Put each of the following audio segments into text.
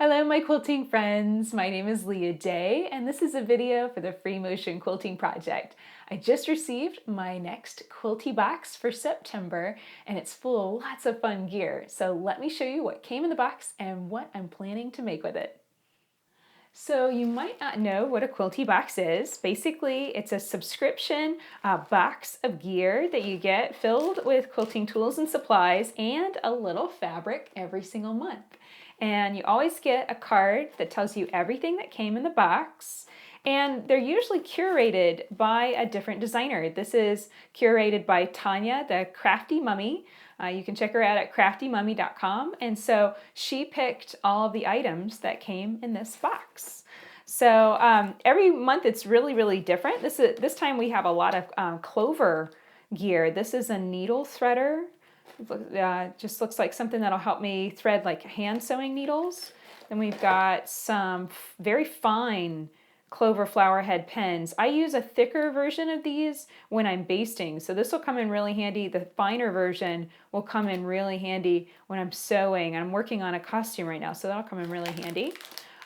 Hello my quilting friends, my name is Leah Day and this is a video for the Free Motion Quilting Project. I just received my next Quilty box for September and it's full of lots of fun gear. So let me show you what came in the box and what I'm planning to make with it. So you might not know what a Quilty box is. Basically, it's a subscription box of gear that you get filled with quilting tools and supplies and a little fabric every single month. And you always get a card that tells you everything that came in the box. And they're usually curated by a different designer. This is curated by Tanya, the Crafty Mummy. You can check her out at craftymummy.com. And so she picked all of the items that came in this box. So every month it's really different. This time we have a lot of clover gear. This is a needle threader. Just looks like something that'll help me thread like hand sewing needles. Then we've got some very fine clover flower head pens. I use a thicker version of these when I'm basting, so this will come in really handy. The finer version will come in really handy when I'm sewing. I'm working on a costume right now, so that'll come in really handy.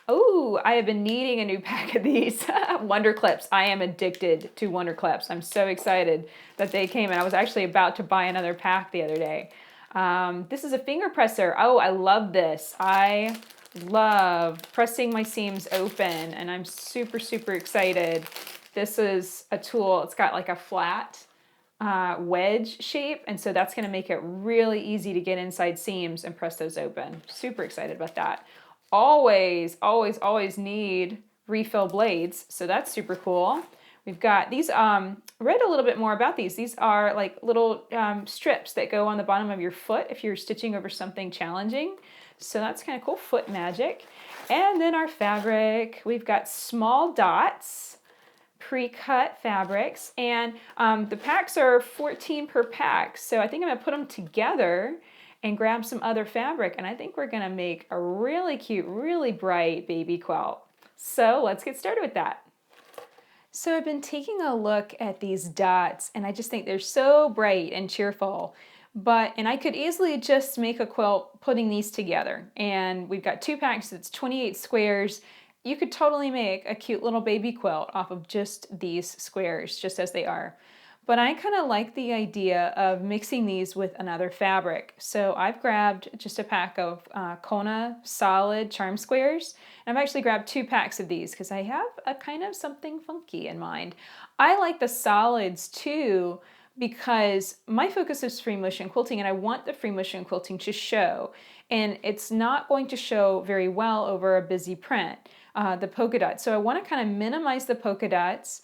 Oh, I have been needing a new pack of these Wonder Clips. I am addicted to Wonder Clips. I'm so excited that they came in. I was actually about to buy another pack the other day. This is a finger presser. Oh, I love this. I love pressing my seams open and I'm super excited. This is a tool. It's got like a flat wedge shape, and so that's going to make it really easy to get inside seams and press those open. Super excited about that. Always need refill blades, so that's super cool. We've got these, read a little bit more about these. These are like little strips that go on the bottom of your foot if you're stitching over something challenging. So that's kind of cool, foot magic. And then our fabric, we've got small dots, pre-cut fabrics, and the packs are 14 per pack. So I think I'm gonna put them together and grab some other fabric, and I think we're gonna make a really cute, really bright baby quilt. So let's get started with that. So I've been taking a look at these dots and I just think they're so bright and cheerful. And I could easily just make a quilt putting these together. And we've got 2 packs, it's 28 squares. You could totally make a cute little baby quilt off of just these squares, just as they are. But I kind of like the idea of mixing these with another fabric. So I've grabbed just a pack of Kona solid charm squares. And I've actually grabbed 2 packs of these because I have a kind of something funky in mind. I like the solids too because my focus is free motion quilting and I want the free motion quilting to show. And it's not going to show very well over a busy print, the polka dots. So I want to kind of minimize the polka dots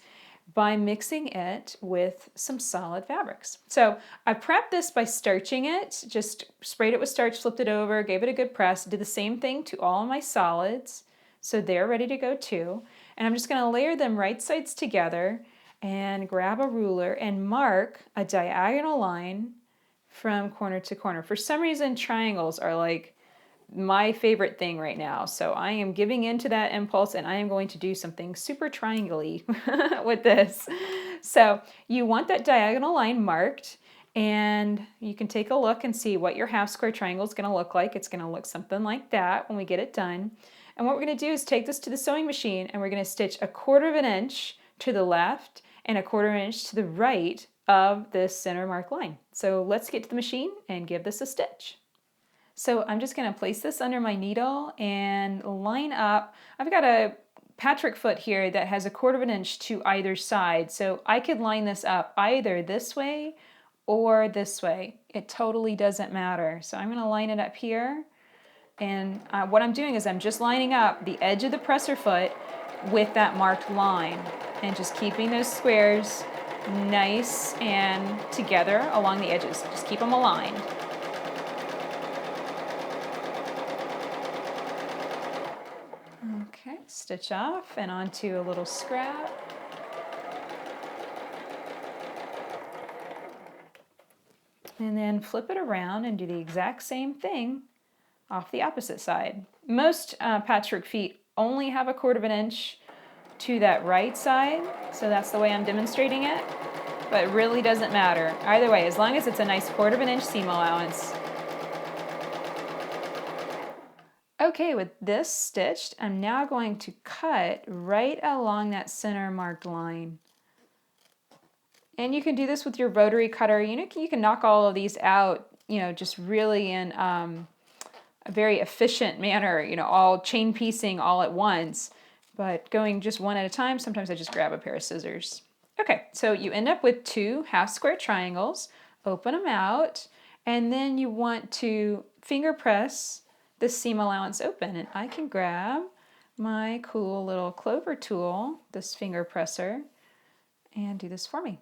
by mixing it with some solid fabrics. So I prepped this by starching it, just sprayed it with starch, flipped it over, gave it a good press, did the same thing to all of my solids. So they're ready to go too. And I'm just going to layer them right sides together and grab a ruler and mark a diagonal line from corner to corner. For some reason, triangles are like my favorite thing right now. So I am giving in to that impulse and I am going to do something super triangle-y with this. So you want that diagonal line marked and you can take a look and see what your half square triangle is going to look like. It's going to look something like that when we get it done. And what we're going to do is take this to the sewing machine and we're going to stitch 1/4 inch to the left and 1/4 inch to the right of this center mark line. So let's get to the machine and give this a stitch. So I'm just going to place this under my needle and line up. I've got a Patrick foot here that has 1/4 inch to either side. So I could line this up either this way or this way. It totally doesn't matter. So I'm going to line it up here. And what I'm doing is I'm just lining up the edge of the presser foot with that marked line and just keeping those squares nice and together along the edges. Just keep them aligned. Okay, stitch off and onto a little scrap. And then flip it around and do the exact same thing off the opposite side. Most patchwork feet only have 1/4 inch to that right side, so that's the way I'm demonstrating it, but it really doesn't matter. Either way, as long as it's a nice 1/4 inch seam allowance. Okay, with this stitched, I'm now going to cut right along that center marked line. And you can do this with your rotary cutter. You can knock all of these out, just really in a very efficient manner, all chain piecing all at once. But going just one at a time, sometimes I just grab a pair of scissors. Okay, so you end up with 2 half square triangles. Open them out, and then you want to finger press the seam allowance open. And I can grab my cool little clover tool, this finger presser, and do this for me.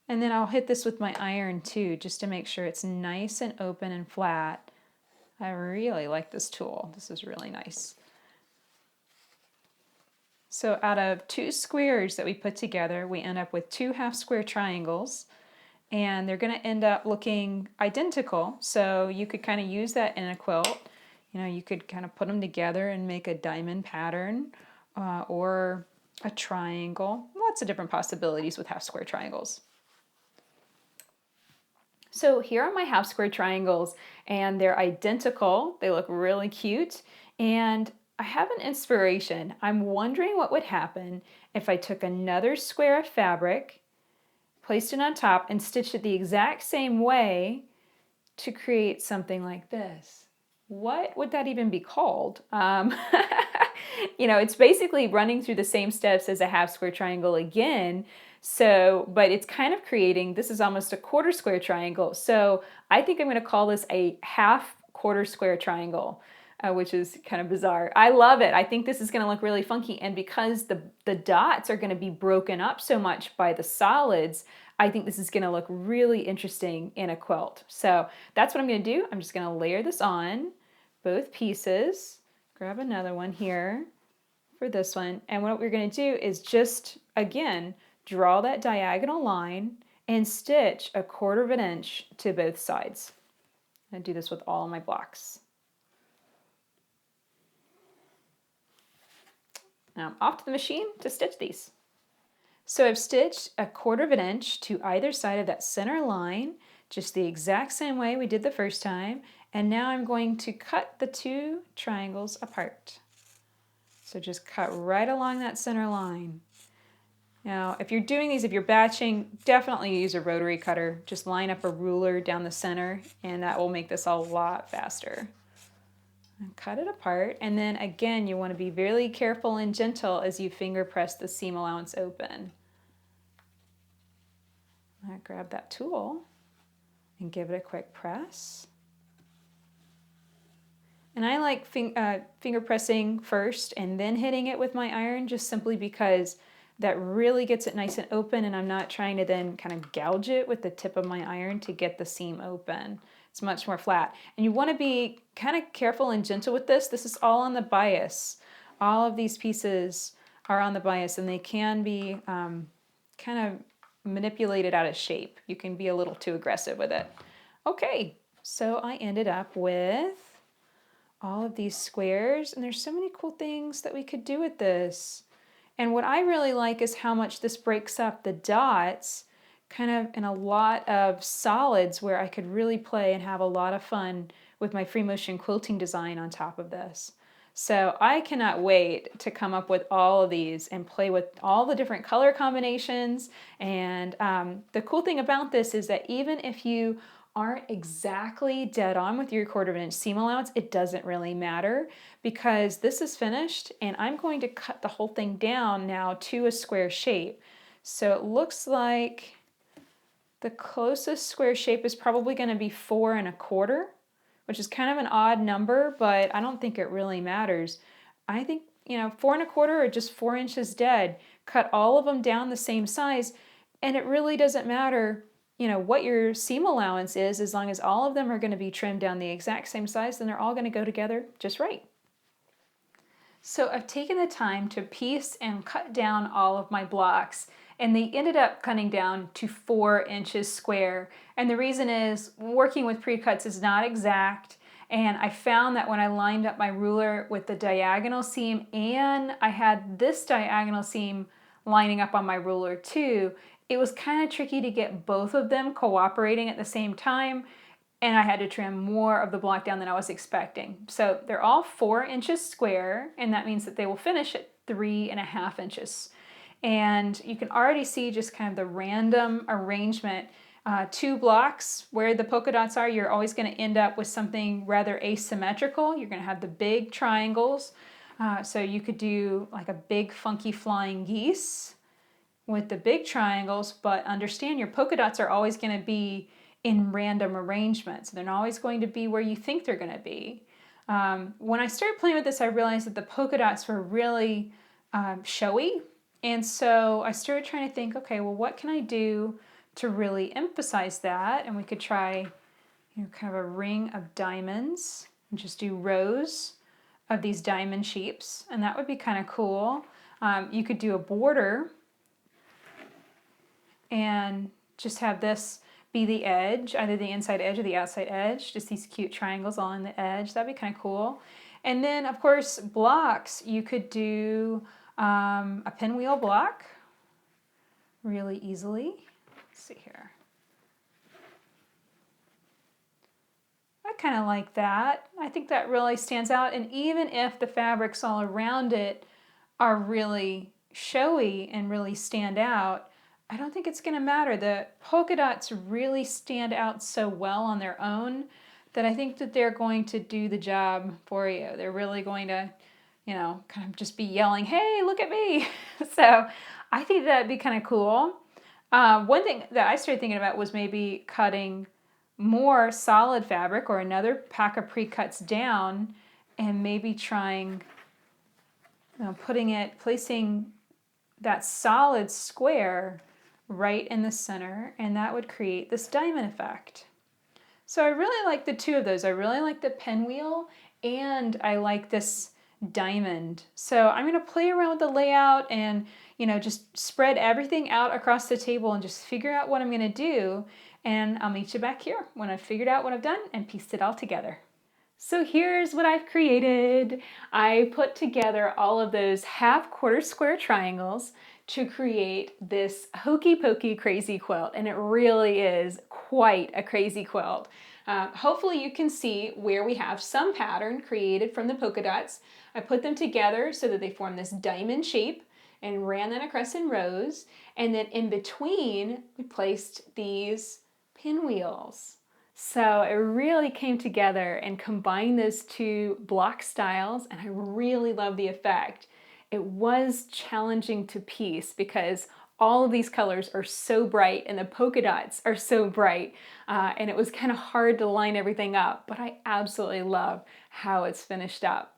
And then I'll hit this with my iron too, just to make sure it's nice and open and flat. I really like this tool. This is really nice. So out of 2 squares that we put together, we end up with 2 half square triangles, and they're going to end up looking identical. So you could kind of use that in a quilt. You could kind of put them together and make a diamond pattern or a triangle. Lots of different possibilities with half square triangles. So here are my half square triangles, and they're identical. They look really cute, and I have an inspiration. I'm wondering what would happen if I took another square of fabric, placed it on top, and stitched it the exact same way to create something like this. What would that even be called? It's basically running through the same steps as a half square triangle again. So, but it's kind of creating, this is almost a quarter square triangle. So I think I'm going to call this a half quarter square triangle, which is kind of bizarre. I love it. I think this is going to look really funky. And because the dots are going to be broken up so much by the solids, I think this is going to look really interesting in a quilt. So that's what I'm going to do. I'm just going to layer this on both pieces. Grab another one here for this one. And what we're going to do is just, again, draw that diagonal line and stitch 1/4 inch to both sides. I do this with all of my blocks. Now I'm off to the machine to stitch these. So I've stitched 1/4 inch to either side of that center line, just the exact same way we did the first time. And now I'm going to cut the 2 triangles apart. So just cut right along that center line. Now, if you're doing these, if you're batching, definitely use a rotary cutter. Just line up a ruler down the center, and that will make this a lot faster. And cut it apart, and then again, you want to be really careful and gentle as you finger press the seam allowance open. I grab that tool and give it a quick press. And I like finger pressing first and then hitting it with my iron, just simply because that really gets it nice and open, and I'm not trying to then kind of gouge it with the tip of my iron to get the seam open. It's much more flat. And you want to be kind of careful and gentle with this. This is all on the bias. All of these pieces are on the bias, and they can be kind of manipulated out of shape. You can be a little too aggressive with it. Okay, so I ended up with all of these squares, and there's so many cool things that we could do with this. And what I really like is how much this breaks up the dots kind of in a lot of solids, where I could really play and have a lot of fun with my free motion quilting design on top of this. So I cannot wait to come up with all of these and play with all the different color combinations. And the cool thing about this is that even if you aren't exactly dead on with your 1/4 inch seam allowance, it doesn't really matter, because this is finished and I'm going to cut the whole thing down now to a square shape. So it looks like the closest square shape is probably going to be 4 1/4, which is kind of an odd number, but I don't think it really matters. I think, 4 1/4 or just 4 inches dead. Cut all of them down the same size, and it really doesn't matter what your seam allowance is, as long as all of them are going to be trimmed down the exact same size, then they're all going to go together just right. So I've taken the time to piece and cut down all of my blocks, and they ended up cutting down to 4 inches square. And the reason is, working with pre-cuts is not exact, and I found that when I lined up my ruler with the diagonal seam, and I had this diagonal seam lining up on my ruler too, it was kind of tricky to get both of them cooperating at the same time. and I had to trim more of the block down than I was expecting. So they're all 4 inches square, and that means that they will finish at 3.5 inches. And you can already see just kind of the random arrangement. 2 blocks where the polka dots are, you're always going to end up with something rather asymmetrical. You're going to have the big triangles. So you could do like a big funky flying geese with the big triangles, but understand your polka dots are always going to be in random arrangements. They're not always going to be where you think they're going to be. When I started playing with this, I realized that the polka dots were really showy. And so I started trying to think, okay, well, what can I do to really emphasize that? And we could try, kind of a ring of diamonds and just do rows of these diamond sheeps. And that would be kind of cool. You could do a border and just have this be the edge, either the inside edge or the outside edge, just these cute triangles on the edge. That'd be kind of cool. And then, of course, blocks. You could do a pinwheel block really easily. Let's see here. I kind of like that. I think that really stands out. And even if the fabrics all around it are really showy and really stand out, I don't think it's going to matter. The polka dots really stand out so well on their own that I think that they're going to do the job for you. They're really going to, kind of just be yelling, hey, look at me. So I think that'd be kind of cool. One thing that I started thinking about was maybe cutting more solid fabric or another pack of pre-cuts down and maybe trying, placing that solid square right in the center, and that would create this diamond effect. So I really like the 2 of those. I really like the pinwheel and I like this diamond. So I'm going to play around with the layout and just spread everything out across the table and just figure out what I'm going to do, and I'll meet you back here when I've figured out what I've done and pieced it all together. So here's what I've created. I put together all of those half-quarter square triangles to create this Hokey Pokey crazy quilt, and it really is quite a crazy quilt. Hopefully you can see where we have some pattern created from the polka dots. I put them together so that they form this diamond shape and ran that across in rows, and then in between we placed these pinwheels. So it really came together and combined those 2 block styles, and I really love the effect. It was challenging to piece because all of these colors are so bright and the polka dots are so bright, and it was kind of hard to line everything up, but I absolutely love how it's finished up.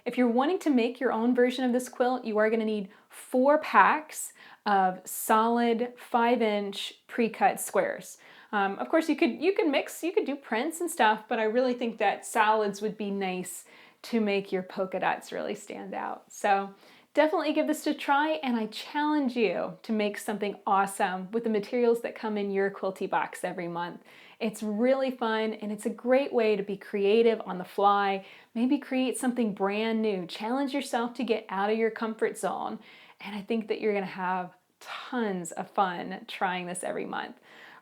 If you're wanting to make your own version of this quilt, you are going to need 4 packs of solid 5-inch pre-cut squares. Of course, you could mix, you could do prints and stuff, but I really think that solids would be nice to make your polka dots really stand out. So definitely give this a try, and I challenge you to make something awesome with the materials that come in your Quilty box every month. It's really fun, and it's a great way to be creative on the fly, maybe create something brand new, challenge yourself to get out of your comfort zone, and I think that you're going to have tons of fun trying this every month.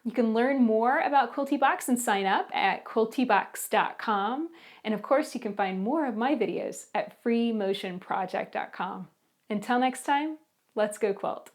You can learn more about Quilty Box and sign up at quiltybox.com. And of course, you can find more of my videos at freemotionproject.com. Until next time, let's go quilt.